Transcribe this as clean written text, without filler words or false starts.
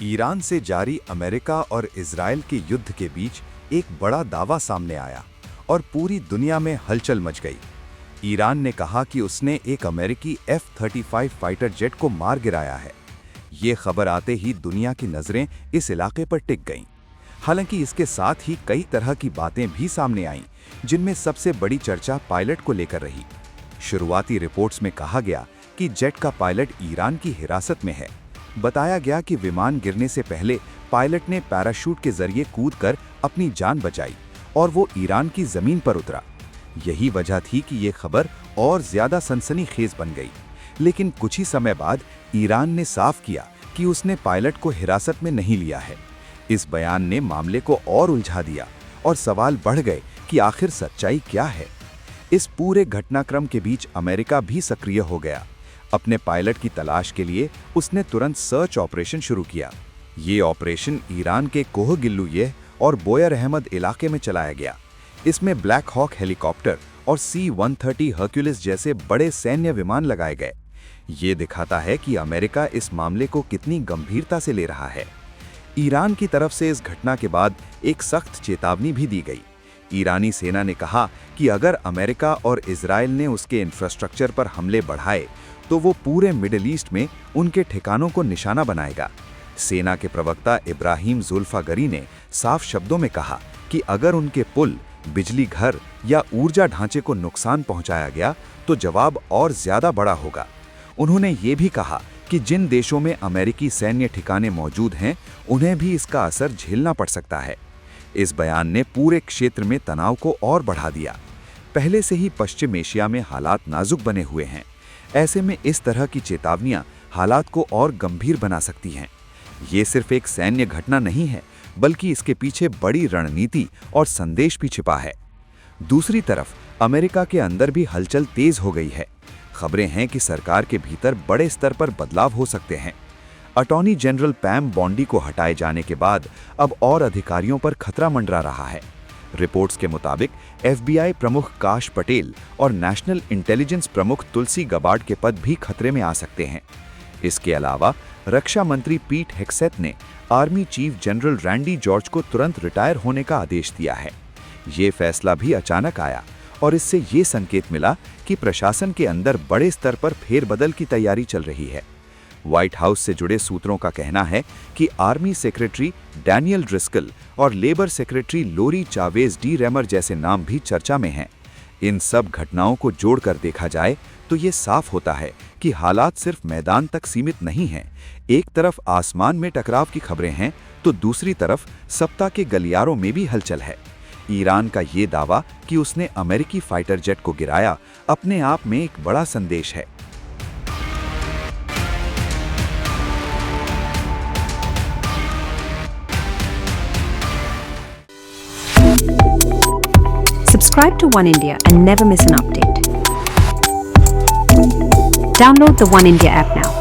Iran से जारी America और इजराइल के युद्ध के बीच एक बड़ा दावा सामने आया और पूरी दुनिया में हलचल मच गई। ईरान ने कहा कि उसने एक अमेरिकी F-35 फाइटर जेट को मार गिराया है। ये खबर आते ही दुनिया की नज़रें इस इलाके पर टिक गईं। हालांकि इसके साथ ही कई तरह की बातें भी सामने आईं, जिनमें सबसे बड़ी चर्चा पायलट को लेकर रही। शुरुआती रिपोर्ट्स में कहा गया कि जेट का पायलट ईरान की हिरासत में है। बताया गया कि विमान गिरने से पहले पायलट ने पैराशूट के जरिए कूदकर अपनी जान बचाई और वो ईरान की जमीन पर उतरा। यही वजह थी कि ये खबर और ज्यादा सनसनीखेज बन गई। लेकिन कुछ ही समय बाद ईरान ने साफ किया कि उसने पायलट को हिरासत में नहीं लिया है। इस बयान ने मामले को और उलझा दिया और सवाल बढ़ गए कि आखिर सच्चाई क्या है। इस पूरे घटनाक्रम के बीच अमेरिका भी सक्रिय हो गया। अपने पायलट की तलाश के लिए उसने तुरंत सर्च ऑपरेशन शुरू किया। ये ऑपरेशन ईरान के कोह गिल्लुयेह और बोयर अहमद इलाके में चलाया गया। इसमें ब्लैक हॉक हेलीकॉप्टर और C-130 हर्क्यूलिस जैसे बड़े सैन्य विमान लगाए गए। ये दिखाता है कि अमेरिका इस मामले को कितनी गंभीरता से ले रहा है। ईरान की तरफ से इस घटना के बाद एक सख्त चेतावनी भी दी गई। ईरानी सेना ने कहा कि अगर अमेरिका और इजराइल ने उसके इंफ्रास्ट्रक्चर पर हमले बढ़ाए तो वो पूरे मिडिल ईस्ट में उनके ठिकानों को निशाना बनाएगा। सेना के प्रवक्ता इब्राहिम जुल्फागरी ने साफ शब्दों में कहा कि अगर उनके पुल, बिजली घर या ऊर्जा ढांचे को नुकसान पहुंचाया गया तो जवाब और ज्यादा बड़ा होगा। उन्होंने ये भी कहा कि जिन देशों में अमेरिकी सैन्य ठिकाने मौजूद हैं, उन्हें भी इसका असर झेलना पड़ सकता है। इस बयान ने पूरे क्षेत्र में तनाव को और बढ़ा दिया। पहले से ही पश्चिम एशिया में हालात नाजुक बने हुए हैं। ऐसे में इस तरह की चेतावनियां हालात को और गंभीर बना सकती हैं। ये सिर्फ एक सैन्य घटना नहीं है, बल्कि इसके पीछे बड़ी रणनीति और संदेश भी छिपा है। दूसरी तरफ अमेरिका के अंदर भी हलचल तेज हो गई है। खबरें हैं कि सरकार के भीतर बड़े स्तर पर बदलाव हो सकते हैं। अटॉर्नी जनरल पैम बॉन्डी को हटाए जाने के बाद अब और अधिकारियों पर खतरा मंडरा रहा है। रिपोर्ट्स के मुताबिक FBI प्रमुख काश पटेल और नेशनल इंटेलिजेंस प्रमुख तुलसी गबार्ड के पद भी खतरे में आ सकते हैं। इसके अलावा रक्षा मंत्री पीट हेग्सेथ ने army chief general Randy George को तुरंत रिटायर होने का आदेश दिया है। ये फैसला भी अचानक आया और इससे ये संकेत मिला कि प्रशासन के अंदर बड़े स्तर पर फेरबदल की तैयारी चल रही है। व्हाइट हाउस से जुड़े सूत्रों का कहना है कि आर्मी सेक्रेटरी डैनियल ड्रिस्कल और लेबर सेक्रेटरी लोरी चावेज डी रेमर जैसे नाम भी चर्चा में हैं। इन सब घटनाओं को जोड़कर देखा जाए तो ये साफ होता है कि हालात सिर्फ मैदान तक सीमित नहीं हैं। एक तरफ आसमान में टकराव की खबरें हैं तो दूसरी तरफ सप्ताह के गलियारों में भी हलचल है। ईरान का ये दावा कि उसने अमेरिकी फाइटर जेट को गिराया अपने आप में एक बड़ा संदेश है। Subscribe to One India and never miss an update. Download the One India app now.